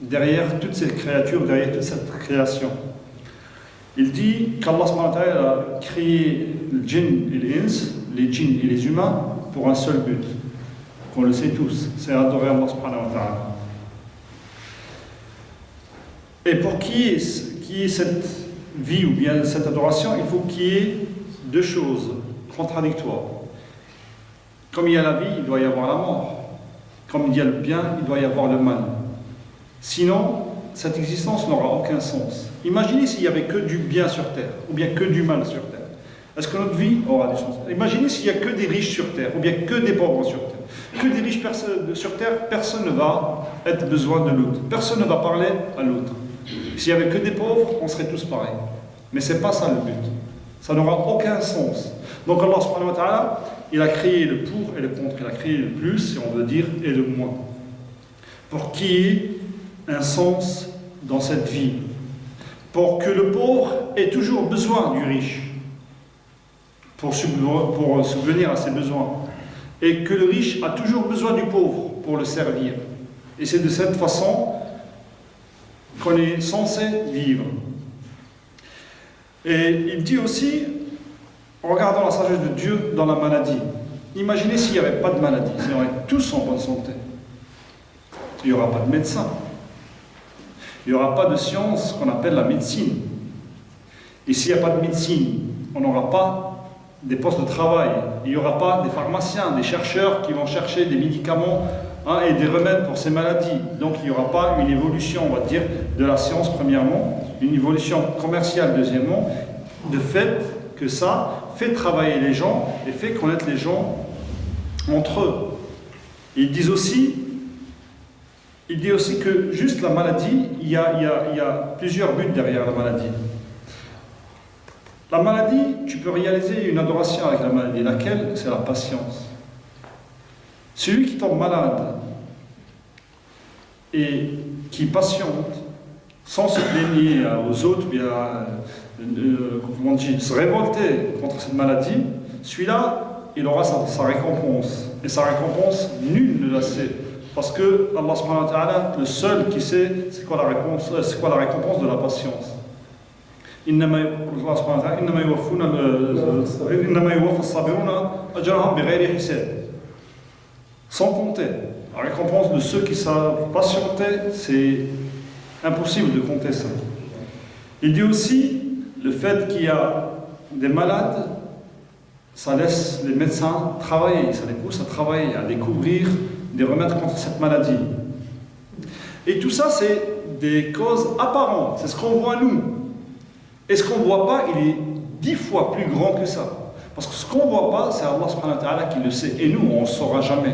derrière toutes ces créatures, derrière toute cette création. Il dit qu'Allah subhanahu wa ta'ala a créé le djinn et les ins, les djinns et les humains, pour un seul but. Qu'on le sait tous, c'est adorer Allah subhanahu wa ta'ala. Et pour qu'il y ait cette vie ou bien cette adoration, il faut qu'il y ait deux choses contradictoires. Comme il y a la vie, il doit y avoir la mort. Comme il y a le bien, il doit y avoir le mal. Sinon, cette existence n'aura aucun sens. Imaginez s'il n'y avait que du bien sur Terre, ou bien que du mal sur Terre. Est-ce que notre vie aura du sens? Imaginez s'il n'y a que des riches sur Terre, ou bien que des pauvres sur Terre. Que des riches sur Terre, personne ne va être besoin de l'autre. Personne ne va parler à l'autre. S'il n'y avait que des pauvres, on serait tous pareils. Mais ce n'est pas ça le but. Ça n'aura aucun sens. Donc Allah subhanahu wa ta'ala, il a créé le pour et le contre. Il a créé le plus, si on veut dire, et le moins. Pour qu'il y ait un sens dans cette vie. Pour que le pauvre ait toujours besoin du riche. Pour subvenir à ses besoins. Et que le riche a toujours besoin du pauvre pour le servir. Et c'est de cette façon qu'on est censé vivre. Et il dit aussi, en regardant la sagesse de Dieu dans la maladie, imaginez s'il n'y avait pas de maladie, s'ils auraient tous en bonne santé. Il n'y aura pas de médecin. Il n'y aura pas de science qu'on appelle la médecine. Et s'il n'y a pas de médecine, on n'aura pas des postes de travail. Il n'y aura pas des pharmaciens, des chercheurs qui vont chercher des médicaments et des remèdes pour ces maladies. Donc il n'y aura pas une évolution, on va dire, de la science premièrement, une évolution commerciale deuxièmement, de fait que ça fait travailler les gens et fait connaître les gens entre eux. Ils disent aussi, il dit aussi que juste la maladie, il y a plusieurs buts derrière la maladie. La maladie, tu peux réaliser une adoration avec la maladie. Laquelle? C'est la patience. Celui qui tombe malade et qui patiente sans se plaigner aux autres, bien, comment dire, se révolter contre cette maladie, celui-là, il aura sa récompense. Et sa récompense, nul ne la sait. Parce que Allah subhanahu wa ta'ala, le seul qui sait c'est quoi la récompense de la patience. Sans compter. La récompense de ceux qui savent patienter, c'est impossible de compter ça. Il dit aussi, le fait qu'il y a des malades, ça laisse les médecins travailler, ça les pousse à travailler, à découvrir des remèdes contre cette maladie. Et tout ça, c'est des causes apparentes, c'est ce qu'on voit nous. Et ce qu'on ne voit pas, il est 10 fois plus grand que ça. Parce que ce qu'on ne voit pas, c'est Allah subhanahu wa ta'ala qui le sait. Et nous, on ne saura jamais.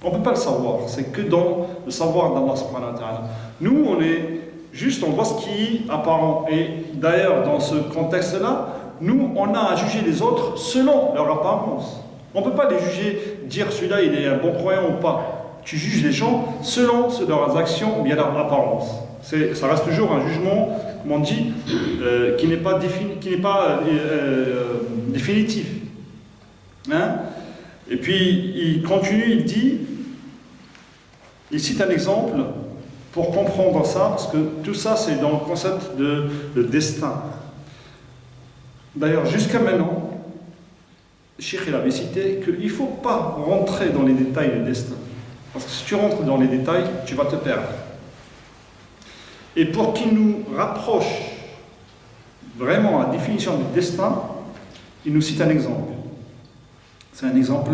On ne peut pas le savoir, c'est que dans le savoir d'Allah subhanahu wa ta'ala. Nous, on est juste, on voit ce qui est apparent. Et d'ailleurs, dans ce contexte-là, nous, on a à juger les autres selon leur apparence. On ne peut pas les juger, dire celui-là, il est un bon croyant ou pas. Tu juges les gens selon leurs actions ou bien leur apparence. Ça reste toujours un jugement, comme on dit, qui n'est pas, définitif. Hein? Et puis, il continue, il dit, il cite un exemple pour comprendre ça, parce que tout ça, c'est dans le concept de destin. D'ailleurs, jusqu'à maintenant, le Cheikh il avait cité qu'il ne faut pas rentrer dans les détails du destin. Parce que si tu rentres dans les détails, tu vas te perdre. Et pour qu'il nous rapproche vraiment à la définition du destin, il nous cite un exemple. C'est un exemple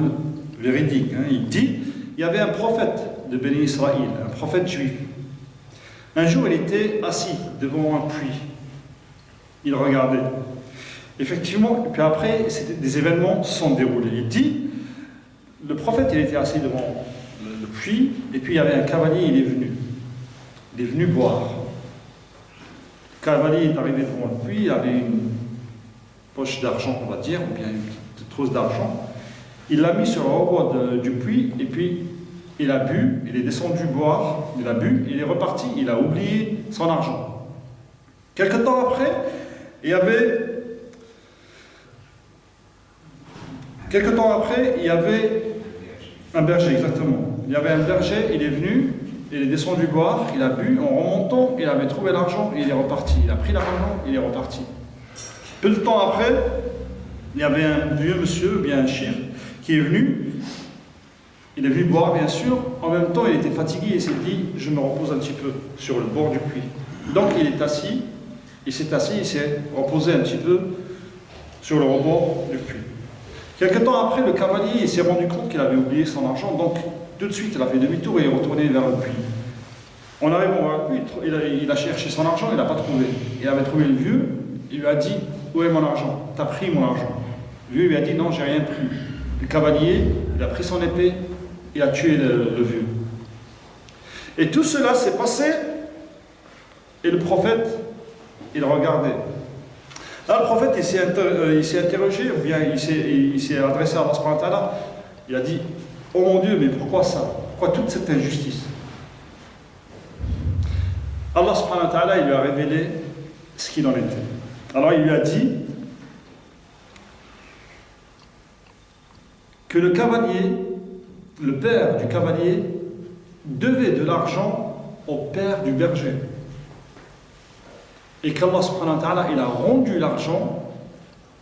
véridique. Hein. Il dit, il y avait un prophète de Béni Israël, un prophète juif. Un jour, il était assis devant un puits. Il regardait. Effectivement, et puis après, des événements se sont déroulés. Il dit, le prophète, il était assis devant le puits, et puis il y avait un cavalier, il est venu. Il est venu boire. Le cavalier est arrivé devant le puits, il avait une poche d'argent, on va dire, ou bien une petite trousse d'argent. Il l'a mis sur le rebord du puits, et puis il a bu, il est descendu boire, il a bu, il est reparti, il a oublié son argent. Quelque temps après, il y avait un berger, exactement. Il y avait un berger, il est venu, il est descendu boire, il a bu, en remontant, il avait trouvé l'argent, il est reparti. Il a pris l'argent, il est reparti. Peu de temps après, il y avait un vieux monsieur, bien un chir, qui est venu. Il est venu boire, bien sûr. En même temps, il était fatigué et s'est dit, je me repose un petit peu sur le bord du puits. Donc, il est assis, il s'est assis, il s'est reposé un petit peu sur le rebord du puits. Quelque temps après, le cavalier s'est rendu compte qu'il avait oublié son argent, donc tout de suite, il a fait demi-tour et est retourné vers le puits. En arrivant vers le puits, il a cherché son argent, il n'a pas trouvé. Il avait trouvé le vieux, il lui a dit, où est mon argent? T'as pris mon argent? Le vieux lui a dit, non, j'ai rien pris. Le cavalier, il a pris son épée, il a tué le vieux. Et tout cela s'est passé, et le prophète, il regardait. Là, le prophète, il s'est interrogé, ou bien il s'est adressé à Allah subhanahu wa ta'ala. Il a dit, oh mon Dieu, mais pourquoi ça? Pourquoi toute cette injustice? Allah subhanahu wa ta'ala, il lui a révélé ce qu'il en était. Alors il lui a dit que le cavalier, le père du cavalier, devait de l'argent au père du berger. Et qu'Allah subhanahu wa ta'ala, il a rendu l'argent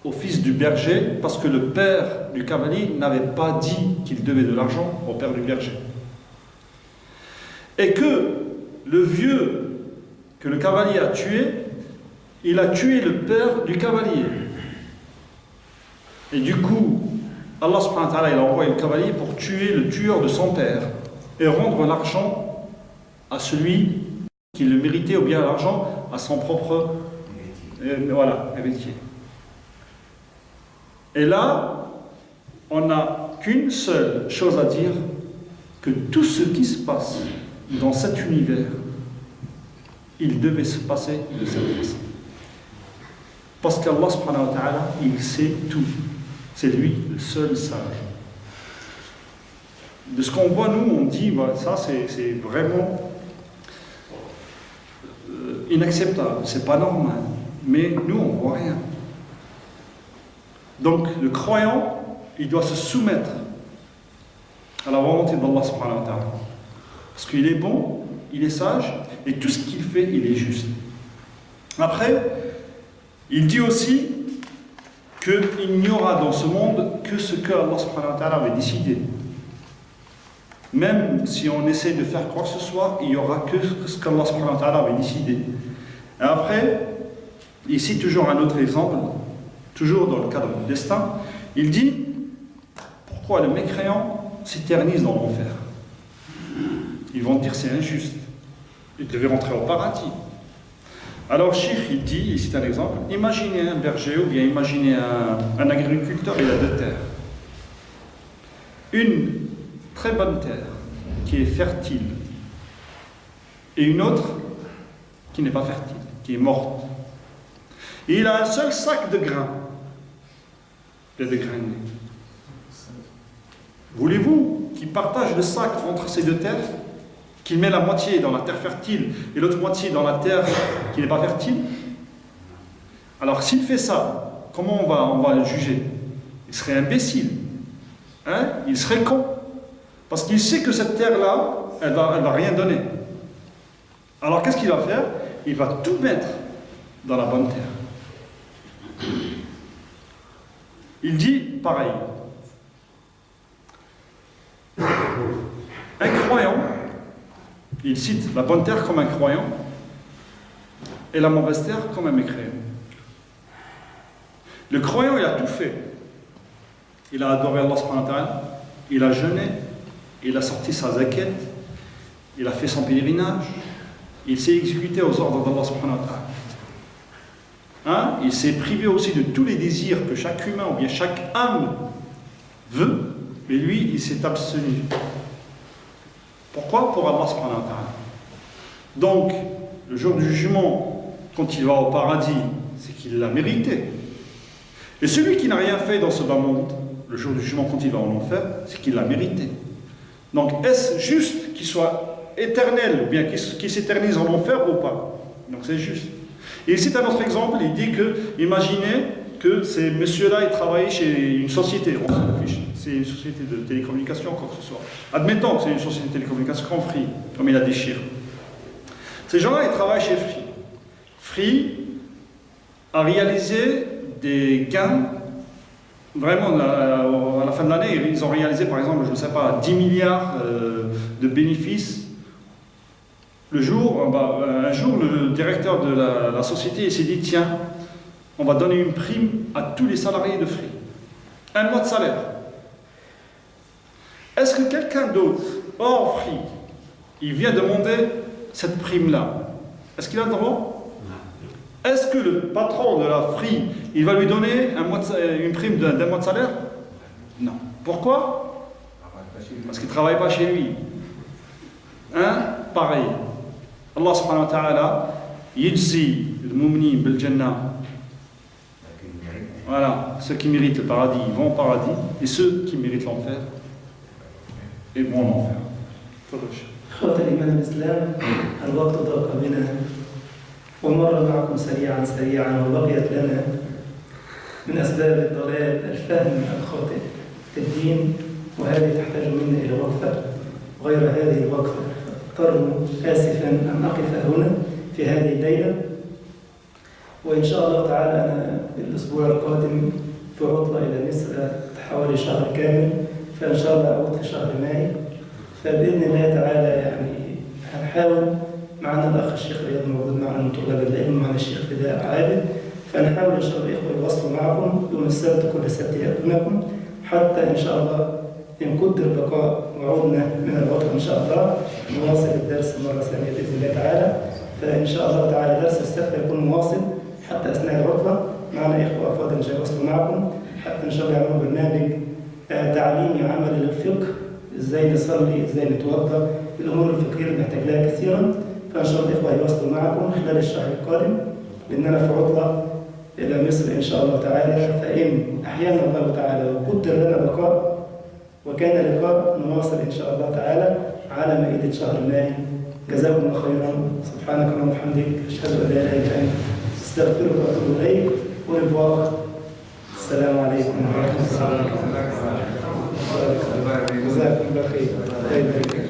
au fils du berger parce que le père du cavalier n'avait pas dit qu'il devait de l'argent au père du berger. Et que le vieux que le cavalier a tué, il a tué le père du cavalier. Et du coup, Allah subhanahu wa ta'ala, il a envoyé le cavalier pour tuer le tueur de son père et rendre l'argent à celui qui le méritait, ou bien l'argent à son propre héritier. Et là, on n'a qu'une seule chose à dire, que tout ce qui se passe dans cet univers, il devait se passer de cette façon. Parce qu'Allah subhanahu wa ta'ala, il sait tout. C'est lui le seul sage. De ce qu'on voit, nous, on dit, voilà, ça c'est vraiment inacceptable, c'est pas normal. Mais nous, on ne voit rien. Donc, le croyant, il doit se soumettre à la volonté d'Allah subhanahu wa ta'ala. Parce qu'il est bon, il est sage, et tout ce qu'il fait, il est juste. Après, il dit aussi qu'il n'y aura dans ce monde que ce que Allah subhanahu wa ta'ala avait décidé. Même si on essaie de faire quoi que ce soit, il n'y aura que ce qu'Allah subhanahu wa ta'ala avait décidé. Et après, ici toujours un autre exemple, toujours dans le cadre du destin, il dit pourquoi les mécréants s'éternisent dans l'enfer. Ils vont dire c'est injuste. Ils devaient rentrer au paradis. Alors Cheikh il dit, ici c'est un exemple, imaginez un berger ou bien imaginez un agriculteur, il a deux terres. Une très bonne terre, qui est fertile et une autre qui n'est pas fertile, qui est morte. Et il a un seul sac de grains. Il y a des grains. Voulez-vous qu'il partage le sac entre ces deux terres? Qu'il met la moitié dans la terre fertile et l'autre moitié dans la terre qui n'est pas fertile? Alors s'il fait ça, comment on va le juger? Il serait imbécile. Hein? Il serait con. Parce qu'il sait que cette terre-là, elle va rien donner. Alors qu'est-ce qu'il va faire? Il va tout mettre dans la bonne terre. Il dit pareil. Un croyant, il cite la bonne terre comme un croyant et la mauvaise terre comme un mécréant. Le croyant, il a tout fait. Il a adoré Allah subhanahu wa ta'ala, il a jeûné, il a sorti sa zakat, il a fait son pèlerinage, il s'est exécuté aux ordres d'Allah subhanahu wa ta'ala. Hein? Il s'est privé aussi de tous les désirs que chaque humain ou bien chaque âme veut, mais lui, il s'est abstenu. Pourquoi? Pour Allah subhanahu wa ta'ala. Donc, le jour du jugement, quand il va au paradis, c'est qu'il l'a mérité. Et celui qui n'a rien fait dans ce bas monde, le jour du jugement, quand il va en enfer, c'est qu'il l'a mérité. Donc, est-ce juste qu'il soit éternel, ou bien qu'il s'éternise en enfer ou pas? Donc, c'est juste. Et ici, un autre exemple, il dit que, imaginez que ces messieurs-là, ils travaillent chez une société, on s'en fiche, c'est une société de télécommunications, quoi que ce soit. Admettons que c'est une société de télécommunications comme Free, comme il a des chiffres. Ces gens-là, ils travaillent chez Free. Free a réalisé des gains, vraiment, à la fin de l'année, ils ont réalisé, par exemple, je ne sais pas, 10 milliards de bénéfices. Un jour, le directeur de la société s'est dit, tiens, on va donner une prime à tous les salariés de Free. 1 mois de salaire. Est-ce que quelqu'un d'autre, hors Free, il vient demander cette prime-là? Est-ce qu'il a le droit? Est-ce que le patron de la Free, il va lui donner une prime d'un mois de salaire? Non. Pourquoi? Parce qu'il ne travaille pas chez lui. Hein? Pareil. Allah subhanahu wa ta'ala, yajzi al-mu'minin bil jannah. Voilà, ceux qui méritent le paradis, ils vont au paradis, et ceux qui méritent l'enfer, ils vont en enfer. إخوة الإيمان والإسلام، الوقت ضاق بنا ومر معكم سريعا وبقيت لنا من أسباب الضلال الفهم الخاطئ في الدين، وهذه تحتاج منا إلى وقفة. غير هذه الوقفة اضطر آسفا أن أقف هنا في هذه الليلة، وإن شاء الله تعالى أنا الأسبوع القادم في عطلة إلى مصر حوالي شهر كامل، فإن شاء الله أعود في شهر ماي. فبإذن الله تعالى يعني هنحاول، معنا الأخ الشيخ رياض موجود معنا من طلاب العلم، معنا الشيخ فداء عابد، فنحاول إن شاء الله الإخوة يواصلوا معكم يوم السبت، كل سبت يأتونكم حتى إن شاء الله إن قدر البقاء وعودنا من العطلة إن شاء الله نواصل الدرس مرة ثانية بإذن الله تعالى. فإن شاء الله تعالى درس السبت يكون مواصل حتى أثناء العطلة. معنا إخوة أفاضل جاي يواصلوا معكم حتى إن شاء الله يعملوا برنامج تعليمي عملي للفقه، إزاي نصلي، إزاي نتوضأ، الأمور الفقهية اللي بنحتاج لها كثيرا. فإن شاء الله الإخوة يواصلوا معكم خلال الشهر القادم، لأننا في عطلة إلى مصر إن شاء الله تعالى. فإن أحيانا الله تعالى وقدر لنا بقاء وكان لقاء نواصل إن شاء الله تعالى على مائدة شهر ماي. جزاكم الله خيرا. سبحانك اللهم وبحمدك، أشهد أن لا إله إلا أنت، أستغفرك وأتوب إليك. ورفاق. السلام عليكم ورحمة الله وبركاته. جزاكم الله خير.